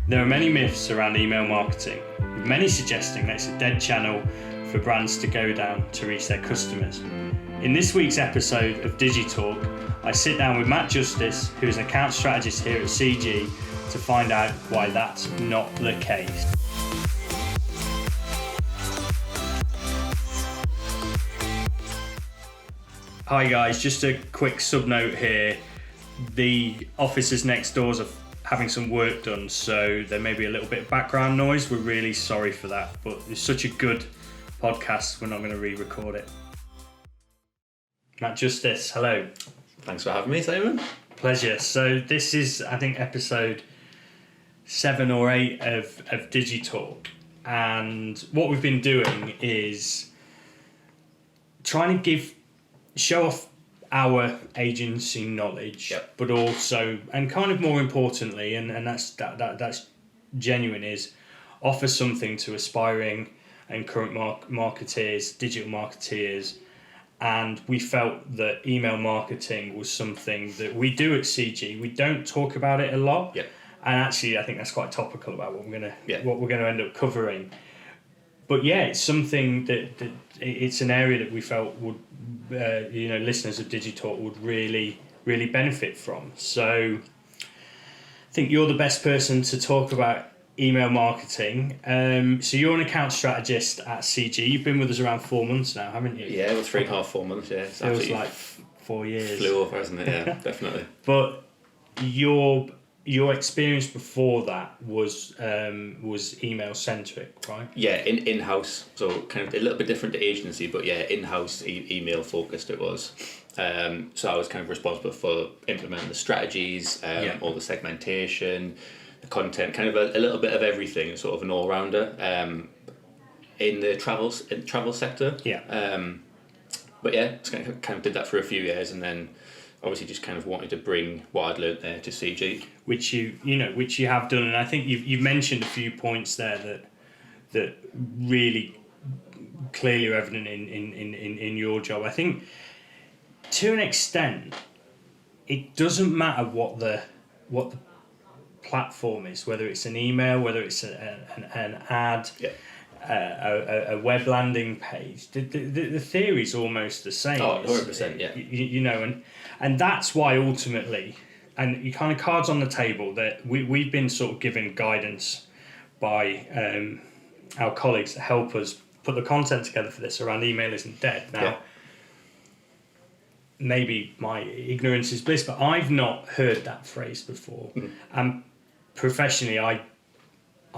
There are many myths around email marketing, with many suggesting that it's a dead channel for brands to go down to reach their customers. In this week's episode of Digitalk, I sit down with Matt Justice, who is an account strategist here at CG, to find out why that's not the case. Hi guys, just a quick sub note here. The offices next doors are having some work done, so there may be a little bit of background noise. We're really sorry for that, but it's such a good podcast, we're not going to re-record it. Matt Justice, hello. Thanks for having me, Simon. Pleasure. So this is, I think, episode 7 or 8 of Digitalk, and what we've been doing is trying to show off our agency knowledge, yep. But also, and kind of more importantly, and that's genuine, is offer something to aspiring and current marketeers, digital marketeers. And we felt that email marketing was something that we do at CG. We don't talk about it a lot, yep. And actually, I think that's quite topical about what we're gonna end up covering. But yeah, it's something that it's an area that we felt would, listeners of Digitalk would really benefit from. So I think you're the best person to talk about email marketing. So you're an account strategist at CG. You've been with us around 4 months now, haven't you? Yeah, well, 3.5, 4 months. Yeah, it was like 4 years. Flew over, hasn't it? Yeah, definitely. But your experience before that was email centric, right? Yeah, in-house, so kind of a little bit different to agency, but yeah, in-house email focused it was. So I was kind of responsible for implementing the strategies, all the segmentation, the content, kind of a little bit of everything, sort of an all-rounder in the travel sector. Yeah. But yeah, just kind of did that for a few years, and then obviously just kind of wanted to bring what I'd learnt there to CG, which you have done, and I think you've mentioned a few points there that really clearly are evident in your job. I think to an extent, it doesn't matter what the platform is, whether it's an email, whether it's an ad. Yeah. A web landing page. The theory is almost the same. Oh, 100%, yeah. And that's why ultimately, and you kind of cards on the table, that we've been sort of given guidance by our colleagues that help us put the content together for this around email isn't dead. Now, maybe my ignorance is bliss, but I've not heard that phrase before. And professionally, I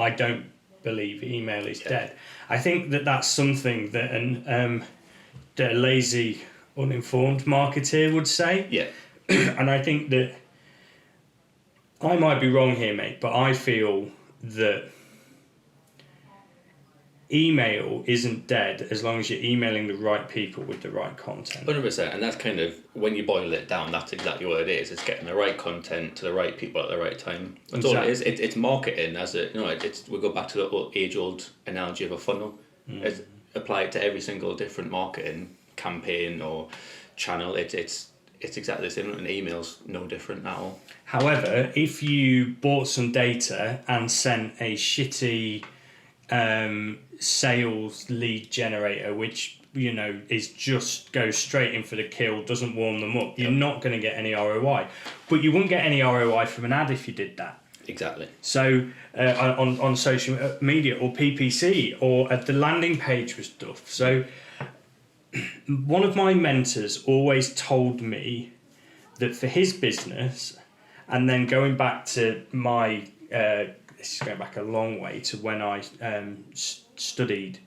don't believe email is dead. I think that's something that a lazy, uninformed marketeer would say. Yeah. And I think that I might be wrong here, mate, but I feel that email isn't dead as long as you're emailing the right people with the right content. 100%, and that's kind of, when you boil it down, that's exactly what it is. It's getting the right content to the right people at the right time. That's all it is. It's marketing, we go back to the age-old analogy of a funnel. It's applied to every single different marketing campaign or channel. It's exactly the same, and email's no different at all. However, if you bought some data and sent a shitty sales lead generator, which is just goes straight in for the kill, doesn't warm them up, you're not going to get any ROI. But you wouldn't get any ROI from an ad if you did that. Exactly. So on social media or PPC or at the landing page was stuff. So one of my mentors always told me that for his business, and then going back to my this is going back a long way to when I studied,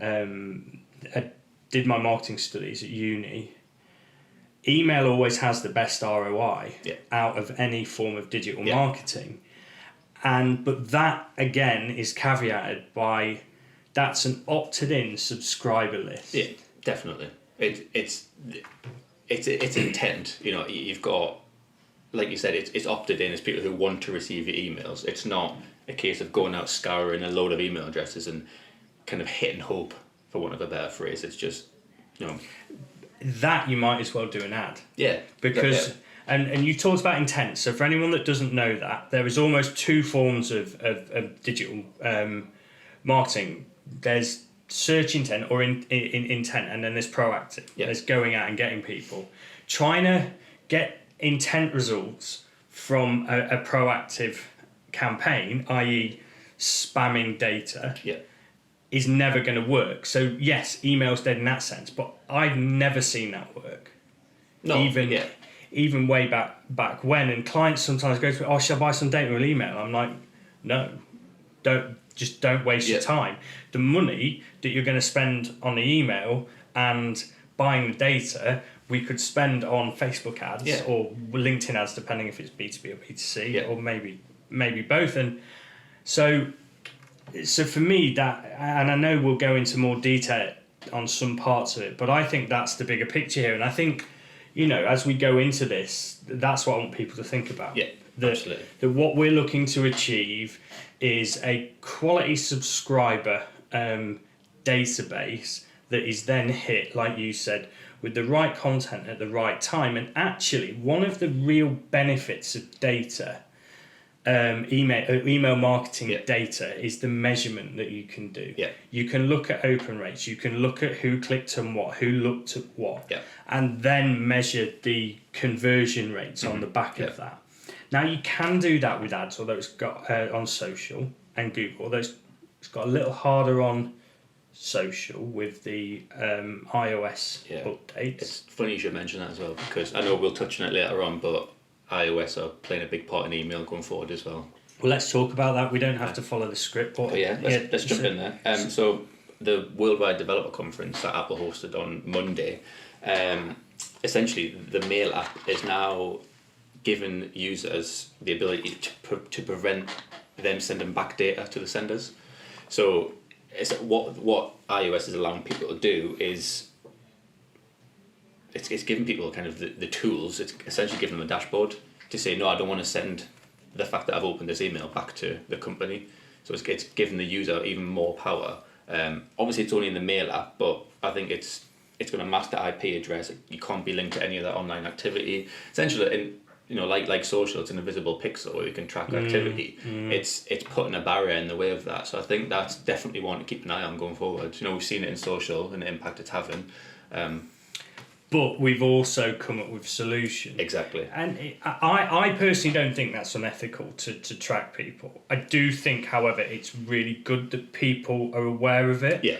I did my marketing studies at uni. Email always has the best ROI out of any form of digital marketing. But that again is caveated by that's an opted-in subscriber list. Yeah, definitely. It's intent. You've got, like you said, it's opted in. It's people who want to receive your emails. It's not a case of going out scouring a load of email addresses and kind of hit and hope, for want of a better phrase. It's just, that you might as well do an ad. Yeah. Because And you talked about intent. So for anyone that doesn't know that, there is almost two forms of digital marketing. There's search intent or in intent, and then there's proactive. Yeah. There's going out and getting people. Trying to get intent results from a proactive campaign, i.e. spamming data, is never going to work. So yes, email's dead in that sense, but I've never seen that work. No, Even way back when, and clients sometimes go to, oh, shall I buy some data with email? I'm like, no, don't waste your time. The money that you're going to spend on the email and buying the data, we could spend on Facebook ads or LinkedIn ads, depending if it's B2B or B2C, or maybe both. And so for me, that, and I know we'll go into more detail on some parts of it, but I think that's the bigger picture here. And I think, as we go into this, that's what I want people to think about. Yeah, absolutely. That what we're looking to achieve is a quality subscriber database that is then hit, like you said, with the right content at the right time. And actually, one of the real benefits of data, email marketing data, is the measurement that you can do. Yeah. You can look at open rates, you can look at who clicked on what, who looked at what, and then measure the conversion rates on the back of that. Now, you can do that with ads, although it's got on social and Google, although it's got a little harder on social with the iOS updates. It's funny you should mention that as well, because I know we'll touch on it later on, but iOS are playing a big part in email going forward as well. Well, let's talk about that. We don't have to follow the script. But let's jump in there. So the Worldwide Developer Conference that Apple hosted on Monday, essentially the Mail app is now giving users the ability to prevent them sending back data to the senders. So what iOS is allowing people to do is it's giving people kind of the tools. It's essentially giving them a dashboard to say, no, I don't want to send the fact that I've opened this email back to the company. So it's giving the user even more power. Obviously, it's only in the Mail app, but I think it's going to mask the IP address. You can't be linked to any other online activity. Essentially, like social, it's an invisible pixel where you can track activity. It's putting a barrier in the way of that. So I think that's definitely one to keep an eye on going forward. We've seen it in social and the impact it's having. But we've also come up with solutions. Exactly. And I personally don't think that's unethical to track people. I do think, however, it's really good that people are aware of it. Yeah.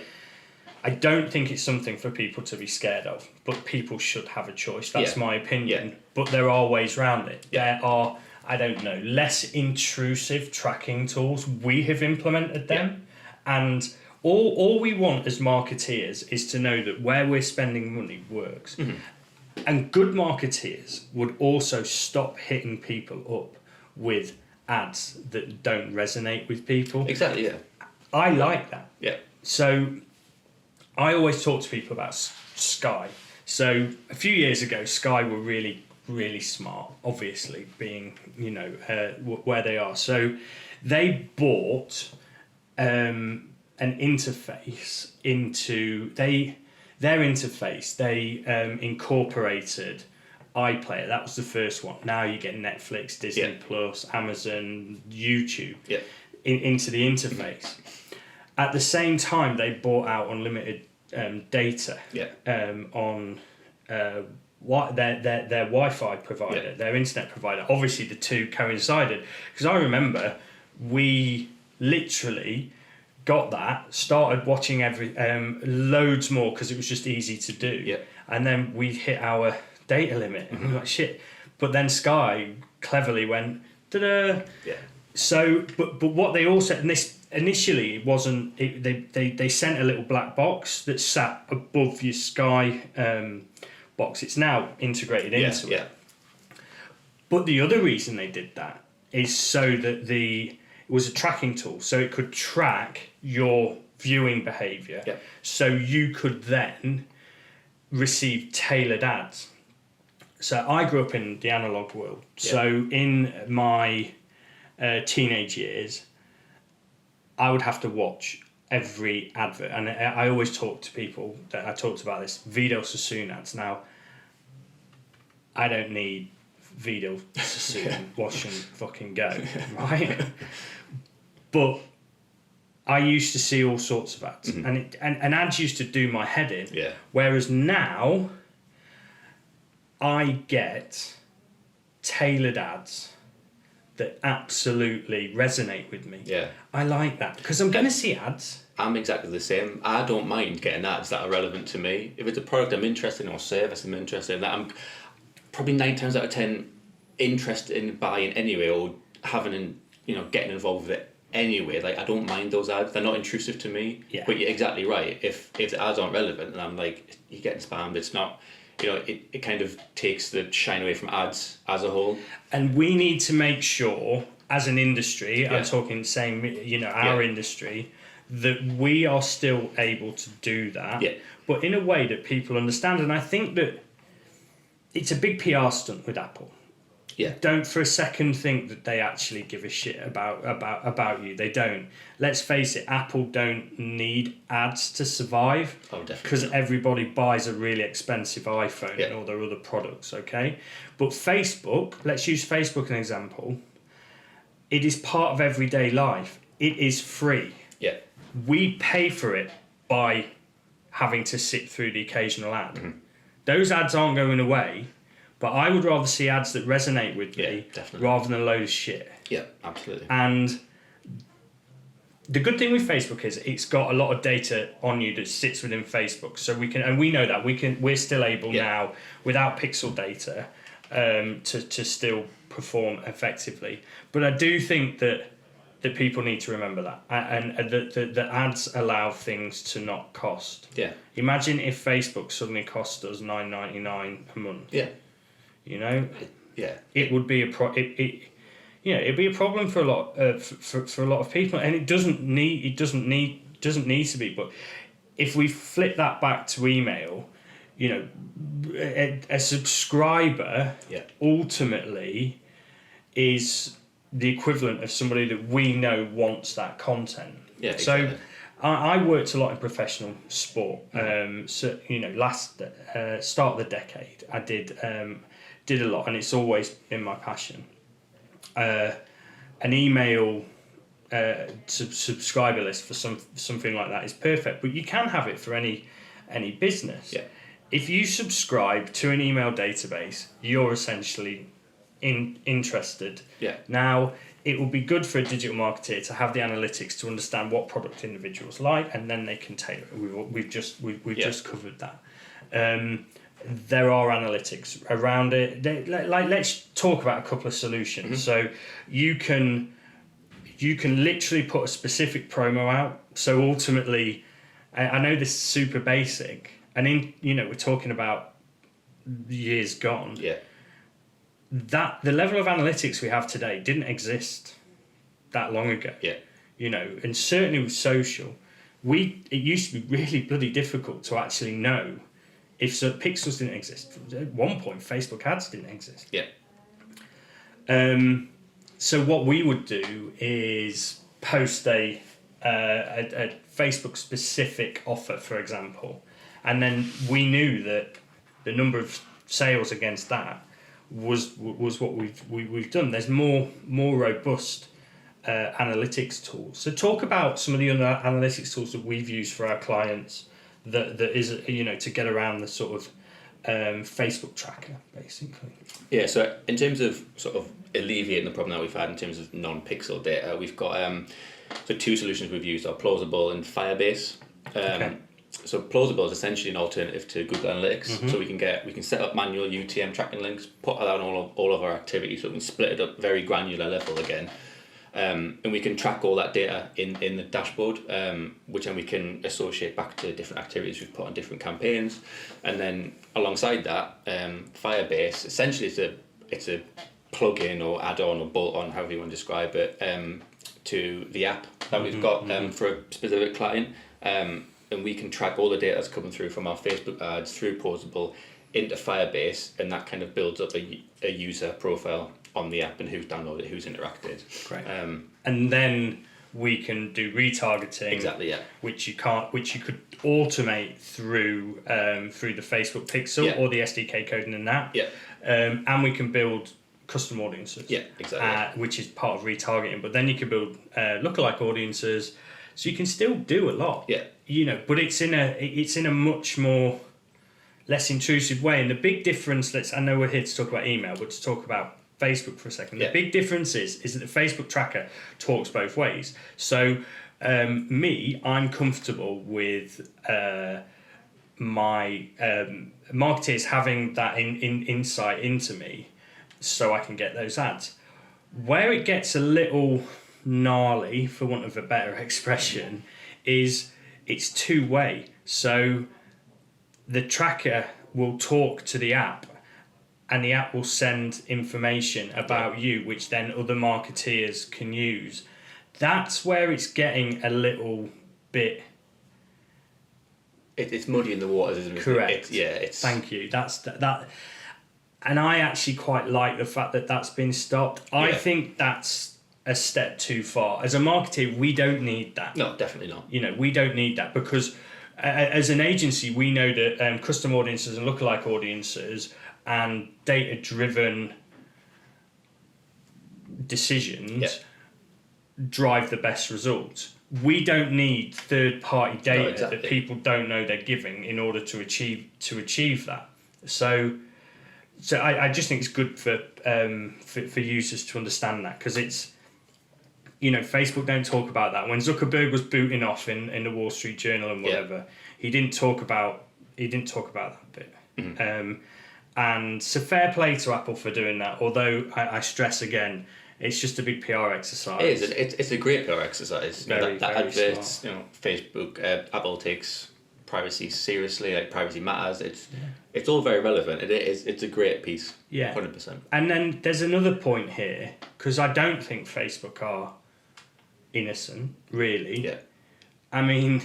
I don't think it's something for people to be scared of, but people should have a choice. That's my opinion. But there are ways around it. There are, less intrusive tracking tools. We have implemented them. And all we want as marketeers is to know that where we're spending money works. And good marketeers would also stop hitting people up with ads that don't resonate with people. Exactly, yeah. I like that. Yeah. So I always talk to people about Sky. So a few years ago, Sky were really, really smart, obviously, being, where they are. So they bought an interface into... Their interface, they incorporated iPlayer. That was the first one. Now you get Netflix, Disney Plus, Amazon, YouTube into the interface. At the same time, they bought out unlimited data on their Wi-Fi provider, their internet provider. Obviously, the two coincided, because I remember we literally got that, started watching loads more because it was just easy to do, and then we hit our data limit, and we were like, shit. But then Sky cleverly went, da-da. So, but what they all said, and this initially it wasn't, they sent a little black box that sat above your Sky box. It's now integrated into it. But the other reason they did that is so that it was a tracking tool, so it could track your viewing behaviour. So you could then receive tailored ads. So I grew up in the analogue world. So in my teenage years, I would have to watch every advert, and I always talk to people that I talked about this Vidal Sassoon ads. Now, I don't need Vidal, Sassoon, wash and fucking go, right? But I used to see all sorts of ads, and ads used to do my head in. Yeah. Whereas now, I get tailored ads that absolutely resonate with me. Yeah. I like that because I'm going to see ads. I'm exactly the same. I don't mind getting ads that are relevant to me. If it's a product I'm interested in or service I'm interested in, that I'm probably 9 times out of 10 interested in buying anyway, or having, getting involved with it anyway. Like, I don't mind those ads. They're not intrusive to me. Yeah. But you're exactly right. If the ads aren't relevant, and I'm like, you're getting spammed. It's not. It kind of takes the shine away from ads as a whole. And we need to make sure, as an industry, I'm talking our industry, that we are still able to do that, but in a way that people understand. And I think that it's a big PR stunt with Apple. Yeah. Don't for a second think that they actually give a shit about you. They don't. Let's face it, Apple don't need ads to survive. Oh, definitely. Because everybody buys a really expensive iPhone and all their other products, okay? But Facebook, let's use Facebook as an example. It is part of everyday life. It is free. Yeah. We pay for it by having to sit through the occasional ad. Those ads aren't going away. But I would rather see ads that resonate with me rather than a load of shit. Yeah, absolutely. And the good thing with Facebook is it's got a lot of data on you that sits within Facebook. So we know that we're still able now, without pixel data, to still perform effectively. But I do think that people need to remember that, and that ads allow things to not cost. Yeah. Imagine if Facebook suddenly cost us $9.99 per month. Yeah. It would be it'd be a problem for a lot for a lot of people, and it doesn't need to be. But if we flip that back to email, a subscriber ultimately is the equivalent of somebody that we know wants that content. Yeah. Exactly. So I worked a lot in professional sport. Last start of the decade, I did a lot, and it's always been my passion. An email subscriber list for something like that is perfect, but you can have it for any business. Yeah. If you subscribe to an email database, you're essentially interested. Yeah. Now, it will be good for a digital marketer to have the analytics to understand what product individuals like, and then they can tailor it. We've just covered that. There are analytics around it. Let's talk about a couple of solutions. So you can literally put a specific promo out. So ultimately, I know this is super basic, and we're talking about years gone. Yeah. That the level of analytics we have today didn't exist that long ago. Yeah. And certainly with social, it used to be really bloody difficult to actually know if pixels didn't exist. At one point, Facebook ads didn't exist. Yeah. So what we would do is post a Facebook specific offer, for example, and then we knew that the number of sales against that was what we've done. There's more robust analytics tools. So talk about some of the other analytics tools that we've used for our clients that is to get around the sort of Facebook tracker, basically. Yeah. So in terms of sort of alleviating the problem that we've had in terms of non-pixel data, we've got so 2 solutions we've used are Plausible and Firebase. So Plausible is essentially an alternative to Google Analytics. So we can set up manual UTM tracking links, put that on all of our activities, so we can split it up very granular level again. And we can track all that data in the dashboard, which then we can associate back to different activities we've put on different campaigns. And then alongside that, Firebase, essentially it's a plug-in or add-on or bolt-on, however you want to describe it, to the app that we've got for a specific client. And we can track all the data that's coming through from our Facebook ads through Plausible into Firebase, and that kind of builds up a user profile on the app and who's downloaded, who's interacted. Great. And then we can do retargeting. Exactly. Yeah. Which you could automate through the Facebook Pixel or the SDK code in an app. Yeah. And we can build custom audiences. Yeah, exactly. Which is part of retargeting. But then you can build lookalike audiences, so you can still do a lot. Yeah. But it's in a much more less intrusive way. And the big difference, I know we're here to talk about email, but to talk about Facebook for a second. The big difference is that the Facebook tracker talks both ways. So I'm comfortable with my marketers having that insight into me, so I can get those ads. Where it gets a little gnarly, for want of a better expression, is it's two-way. So the tracker will talk to the app, and the app will send information about you, which then other marketeers can use. That's where it's getting a little bit... It's muddy in the waters, isn't it? Correct. It's... Thank you. That's that. And I actually quite like the fact that that's been stopped. I think that's a step too far. As a marketer, we don't need that. No, definitely not. We don't need that, because as an agency, we know that custom audiences and lookalike audiences and data-driven decisions drive the best results. We don't need third-party data that people don't know they're giving in order to achieve that. So I just think it's good for users to understand that, because it's, Facebook don't talk about that. When Zuckerberg was booting off in the Wall Street Journal and whatever, he didn't talk about that bit. Mm-hmm. And so fair play to Apple for doing that. Although I stress again, it's just a big PR exercise. It is. It's a great PR exercise. Very adverts, Facebook, Apple takes privacy seriously. Like, privacy matters. It's all very relevant. It's a great piece. Yeah, 100%. And then there's another point here, because I don't think Facebook are innocent, really. Yeah. I mean,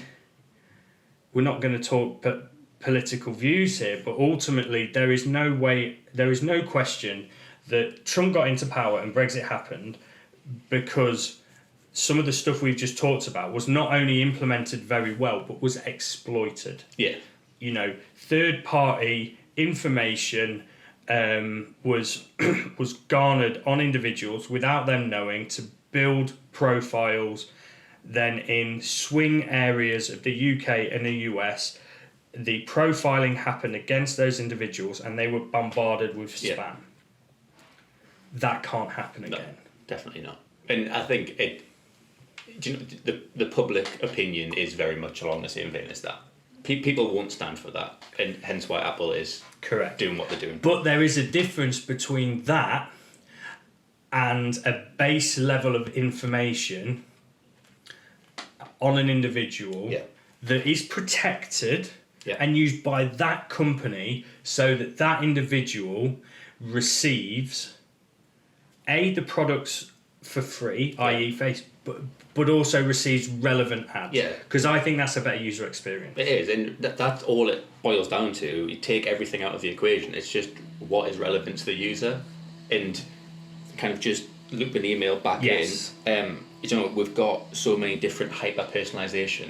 we're not going to talk political views here, but ultimately there is no question that Trump got into power and Brexit happened because some of the stuff we've just talked about was not only implemented very well, but was exploited. Yeah. Third-party information was garnered on individuals without them knowing, to build profiles. Then in swing areas of the UK and the US, the profiling happened against those individuals and they were bombarded with spam. Yeah. That can't happen again. No, definitely not. And I think the public opinion is very much along the same vein as that. People won't stand for that, and hence why Apple is doing what they're doing. But there is a difference between that and a base level of information on an individual that is protected and used by that company, so that that individual receives the products for free, i.e. Facebook, but also receives relevant ads. Yeah. Because I think that's a better user experience. It is, and that's all it boils down to. You take everything out of the equation. It's just what is relevant to the user, and kind of just looping email back in. We've got so many different hyper-personalization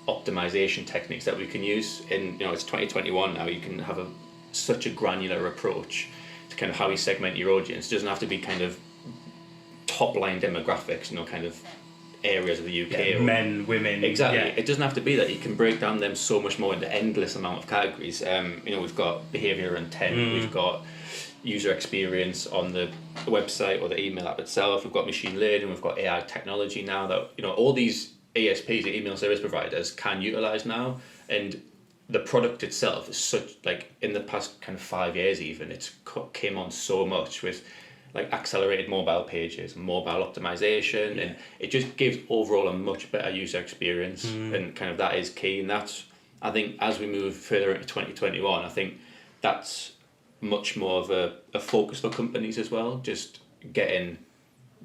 optimization techniques that we can use. And it's 2021 now. You can have such a granular approach to kind of how you segment your audience. It doesn't have to be kind of top-line demographics, kind of areas of the UK. Men, women. Exactly. Yeah. It doesn't have to be that. You can break down them so much more into endless amount of categories. We've got behaviour intent. We've got user experience on the website or the email app itself. We've got machine learning. We've got AI technology now that all these ASPs, the email service providers, can utilize now. And the product itself is such, in the past kind of 5 years even, it's came on so much with accelerated mobile pages and mobile optimization, and it just gives overall a much better user experience, and kind of that is key. And that's, I think, as we move further into 2021, I think that's much more of a focus for companies as well, just getting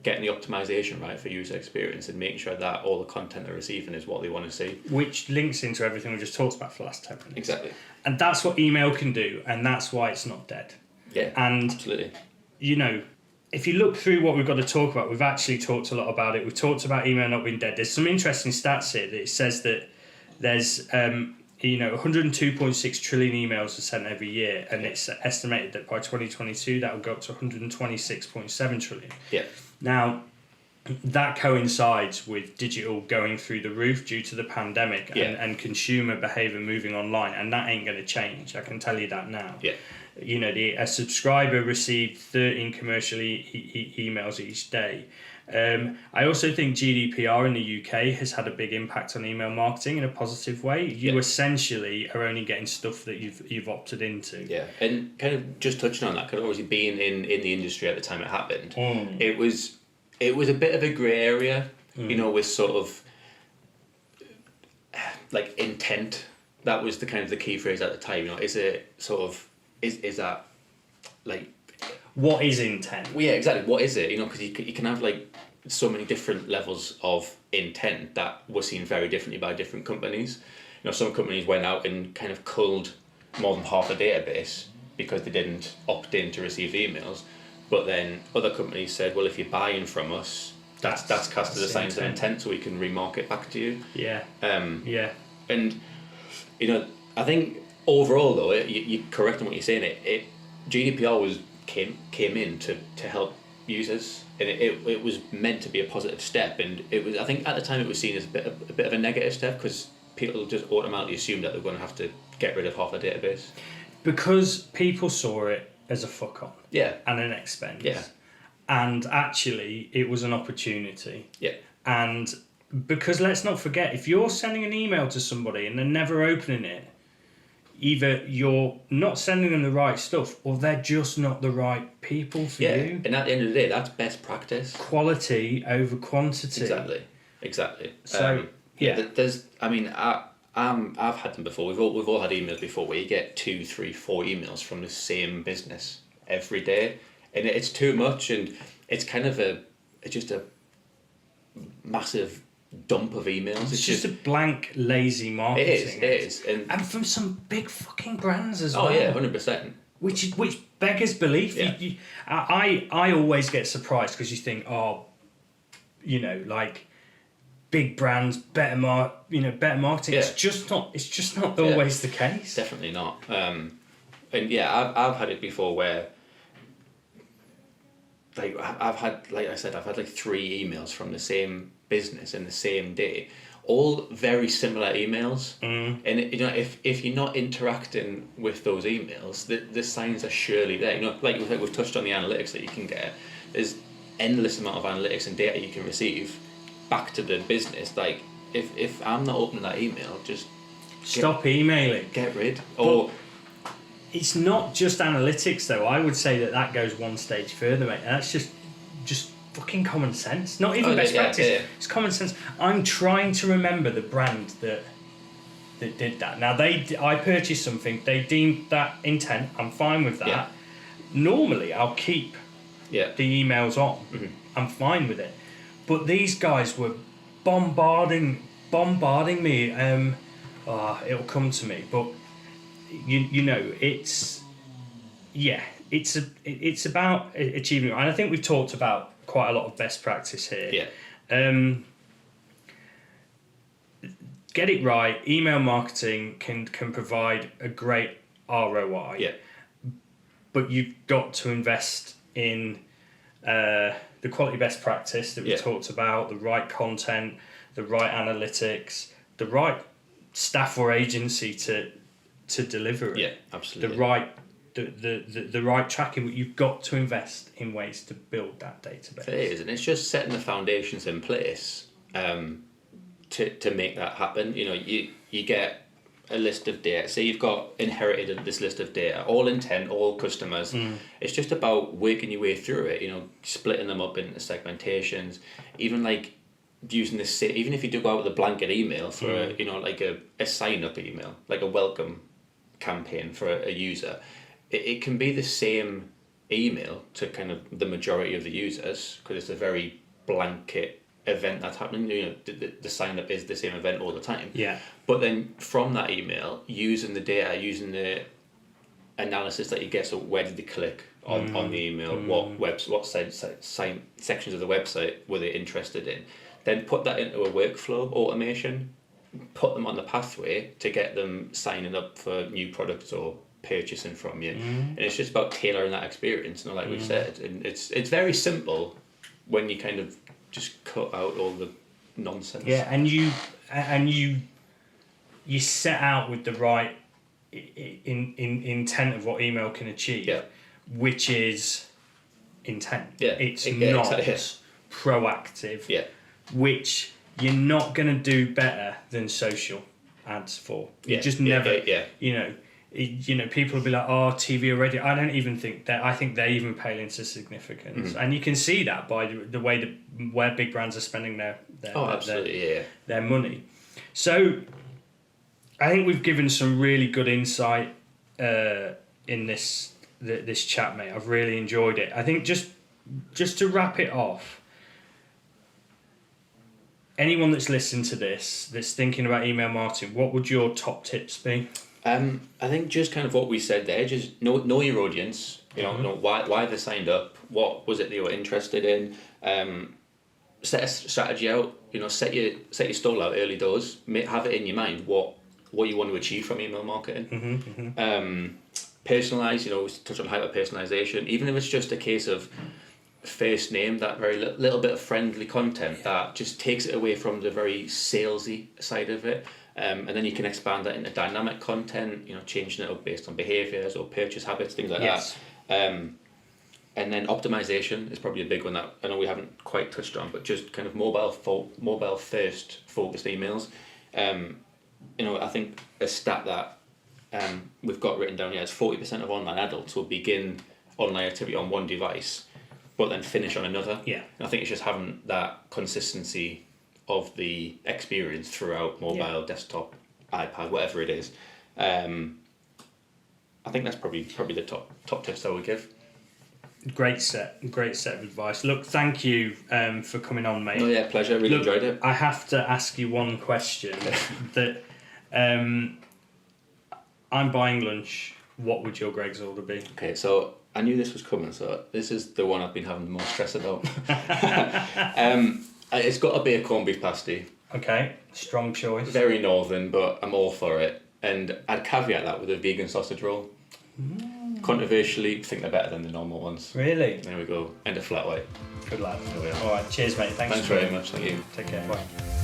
the optimization right for user experience and making sure that all the content they're receiving is what they want to see. Which links into everything we just talked about for the last 10 minutes. Exactly. And that's what email can do, and that's why it's not dead. Yeah, and absolutely. If you look through what we've got to talk about, we've actually talked a lot about it. We've talked about email not being dead. There's some interesting stats here that it says that there's 102.6 trillion emails are sent every year, and it's estimated that by 2022 that will go up to 126.7 trillion. Yeah. Now, that coincides with digital going through the roof due to the pandemic and consumer behaviour moving online, and that ain't going to change. I can tell you that now. Yeah. A subscriber received 13 commercial emails each day. I also think GDPR in the UK has had a big impact on email marketing in a positive way. You essentially are only getting stuff that you've opted into. Yeah, and kind of just touching on that, because obviously being in the industry at the time it happened, it was a bit of a grey area, with sort of like intent. That was the kind of the key phrase at the time. Is it sort of is that like what is intent? Well, yeah, exactly. What is it? Because you can have like so many different levels of intent that were seen very differently by different companies. Some companies went out and kind of culled more than half a database because they didn't opt in to receive emails. But then other companies said, well, if you're buying from us, that's cast as a sign of intent, so we can remarket back to you. Yeah. And I think overall though, you're correct in what you're saying. It GDPR came in to help users, and it was meant to be a positive step, and it was, I think at the time it was seen as a bit of a negative step because people just automatically assumed that they're going to have to get rid of half their database because people saw it as a fuck on and an expense and actually it was an opportunity and because let's not forget, if you're sending an email to somebody and they're never opening it, either you're not sending them the right stuff or they're just not the right people for you. And at the end of the day, that's best practice. Quality over quantity. Exactly. So there's. I mean, I've had them before. We've all had emails before where you get 2, 3, 4 emails from the same business every day, and it's too much, and it's kind of just a massive dump of emails. It's just a blank, lazy marketing. It is. And from some big fucking brands as well. Oh yeah, 100%. Which beggars belief. Yeah. I always get surprised because you think, like big brands, better marketing. Yeah. It's just not always the case. Definitely not. I've had it before where like I've had 3 emails from the same business in the same day, all very similar emails, and if you're not interacting with those emails, the signs are surely there. Like we've touched on the analytics that you can get. There's endless amount of analytics and data you can receive back to the business. Like if I'm not opening that email, just stop emailing, get rid. But it's not just analytics though. I would say that goes one stage further, mate. And that's just fucking common sense. Not even best practice. Yeah. It's common sense. I'm trying to remember the brand that did that. Now I purchased something. They deemed that intent. I'm fine with that. Yeah. Normally I'll keep the emails on. Mm-hmm. I'm fine with it. But these guys were bombarding me. It'll come to me. But it's about achieving, and I think we've talked about quite a lot of best practice here. Get it right. Email marketing can provide a great ROI. But you've got to invest in the quality best practice that we talked about, the right content, the right analytics, the right staff or agency to deliver it. Yeah, absolutely. The right tracking. You've got to invest in ways to build that database. It is, and it's just setting the foundations in place to make that happen. You get a list of data. Say you've got inherited this list of data, all intent, all customers. It's just about working your way through it. Splitting them up into segmentations. Even like using this. Even if you do go out with a blanket email for a sign up email, like a welcome campaign for a user. It can be the same email to kind of the majority of the users because it's a very blanket event that's happening. The sign up is the same event all the time. Yeah. But then from that email, using the data, using the analysis that you get, so where did they click on the email? What sections of the website were they interested in? Then put that into a workflow automation put them on the pathway to get them signing up for new products or purchasing from you. And it's just about tailoring that experience, like we've said. And it's very simple when you kind of just cut out all the nonsense. Yeah, and you set out with the right in intent of what email can achieve, which is intent. Yeah, it's not proactive. Which you're not going to do better than social ads for. You just never. You know, people will be like, "Oh, TV or radio." I don't even think that. I think they even pale into significance, and you can see that by the way that where big brands are spending their money. So, I think we've given some really good insight in this chat, mate. I've really enjoyed it. I think just to wrap it off, anyone that's listened to this, that's thinking about email marketing, what would your top tips be? I think just kind of what we said there, just know your audience, know why they signed up, what was it they were interested in, set a strategy out, set your stall out early doors, have it in your mind what you want to achieve from email marketing. Personalise, we touch on hyper-personalisation, even if it's just a case of first name, that very little bit of friendly content that just takes it away from the very salesy side of it. And then you can expand that into dynamic content, changing it up based on behaviours or purchase habits, things like that. And then optimization is probably a big one that I know we haven't quite touched on, but just kind of mobile first focused emails. I think a stat that we've got written down here is 40% of online adults will begin online activity on one device, but then finish on another. And I think it's just having that consistency of the experience throughout mobile, desktop, iPad, whatever it is. I think that's probably the top tips I would give. Great set of advice. Look, thank you for coming on, mate. Oh yeah, pleasure. Really enjoyed it. I have to ask you one question. That I'm buying lunch. What would your Greg's order be? Okay, so I knew this was coming, so this is the one I've been having the most stress about. It's got to be a corned beef pasty. Okay, strong choice. Very northern, but I'm all for it. And I'd caveat that with a vegan sausage roll. Controversially, I think they're better than the normal ones. Really? There we go. End of flat white. Good lad. All right, cheers, mate. Thanks very much. Thank you. Take care. Bye.